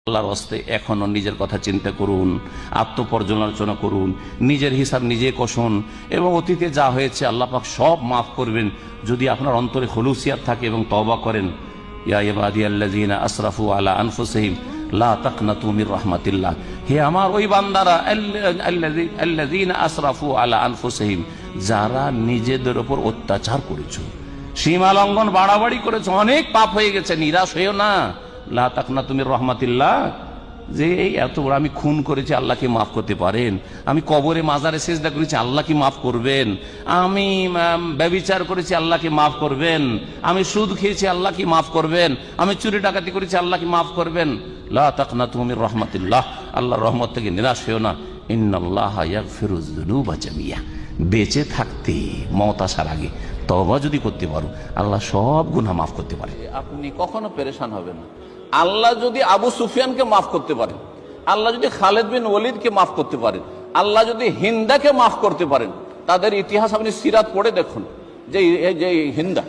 আল্লাহর হস্তে এখনো নিজের কথা চিন্তা করুন, আত্মপর্যালোচনা করুন, নিজের হিসাব নিজে কষুন এবং অতীতে যা হয়েছে আল্লাহ পাক সব মাফ করবেন যদি আপনার অন্তরে খুলুসিয়াত থাকে এবং তওবা করেন। ইয়া ইবাদিয়াল্লাযীনা আসরাফু আলা আনফুসিহিম লা তাকনাতু মির রাহমাতিল্লাহ, হে আমার ওই বান্দারা আল্লাযীনা আসরাফু আলা আনফুসিহিম, যারা নিজেদের উপর অত্যাচার করেছো, সীমা লঙ্ঘন বাড়াবাড়ি করেছো, অনেক পাপ হয়ে গেছে, নিরাশ হইও না। লা তাকনাতু মির রাহমাতিল্লাহ, যে এই এত বড় আমি খুন করেছি আল্লাহ কি মাফ করতে পারেন, আমি কবরে মাজারে সিজদা করেছি আল্লাহ কি মাফ করবেন, আমি ব্যভিচার করেছি আল্লাহ কি মাফ করবেন, আমি সুদ খেয়েছি আল্লাহ কি মাফ করবেন, আমি চুরি ডাকাতি করেছি আল্লাহ কি মাফ করবেন। লা তাকনাতু মির রাহমাতিল্লাহ, আল্লাহর রহমত থেকে নিরাশ হইও না। ইন্নাল্লাহা ইয়াগফিরুয যুনুবা জামিয়া, বেঁচে থাকতে মওত আসার আগে তওবা যদি করতে পারো আল্লাহ সব গুনাহ মাফ করতে পারে। আপনি কখনো পেরেশান হবেন না। আল্লাহ যদি আবু সুফিয়ানকে মাফ করতে পারেন, আল্লাহ যদি খালেদ বিন ওয়ালিদকে মাফ করতে পারেন, আল্লাহ যদি হিন্দাকে মাফ করতে পারেন, তাদের ইতিহাস আপনি সিরাত পড়ে দেখুন। যে হিন্দা,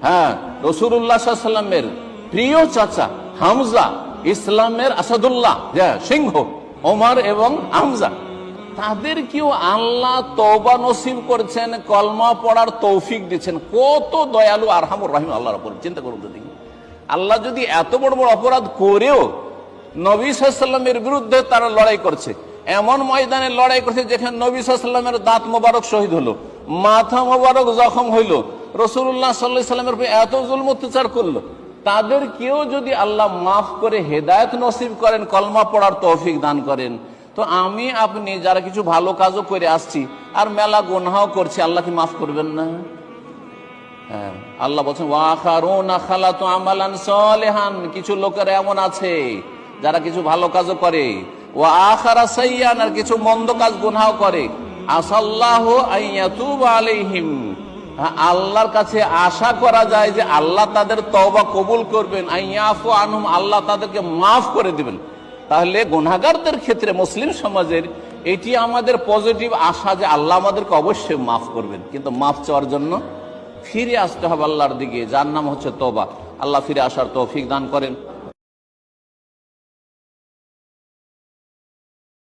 হ্যাঁ, রাসূলুল্লাহ সাল্লাল্লাহু আলাইহি ওয়াসাল্লামের প্রিয় চাচা হামজা, ইসলামের আসাদুল্লাহ সিংহ ওমর এবং হামজা, তাদের কেউ আল্লাহ তওবা নসিব করেছেন, কলমা পড়ার তৌফিক দিচ্ছেন। কত দয়ালু আরহামুর রহিম আল্লাহর উপর চিন্তা করুন তো দেখি। আল্লাহ যদি এত বড় বড় অপরাধ করেও নবী সাল্লাল্লাহু আলাইহি ওয়াসাল্লামের বিরুদ্ধে তারা লড়াই করছে, এমন ময়দানে লড়াই করছে যেখানে নবী সাল্লাল্লাহু আলাইহি ওয়াসাল্লামের দাঁত মোবারক শহীদ হলো, মাথা মোবারক জখম হইল, রাসূলুল্লাহ সাল্লাল্লাহু আলাইহি ওয়াসাল্লামের উপর এত জুলম অত্যাচার করলো, তাদের কেউ যদি আল্লাহ মাফ করে হেদায়েত নসিব করেন, কলমা পড়ার তৌফিক দান করেন, তো আমি আপনি যারা কিছু ভালো কাজও করে আসছি আর মেলা গুনাহও করছি, আল্লাহ কি মাফ করবেন না? আল্লাহ বলছেন ওয়াখারুনা খালাতু আমালান সালিহান, কিছু লোকের এমন আছে যারা কিছু ভালো কাজও করে, ওয়া আখারা সাইয়ান, আর কিছু মন্দ কাজ গুনাহ করে, আসাল্লাহু আইয়াতুবা আলাইহিম, আল্লাহর কাছে আশা করা যায় যে আল্লাহ তাদের তওবা কবুল করবেন, আইয়াফু আনহুম, আল্লাহ তাদেরকে মাফ করে দিবেন। তাহলে গুনাহগারদের ক্ষেত্রে মুসলিম সমাজের এটি আমাদের পজিটিভ আশা যে আল্লাহ আমাদেরকে অবশ্যই মাফ করবেন, কিন্তু মাফ চাওয়ার জন্য ফিরে আসতে হবে আল্লাহর দিকে, যার নাম হচ্ছে তওবা। আল্লাহ ফিরে আসার তৌফিক দান করেন।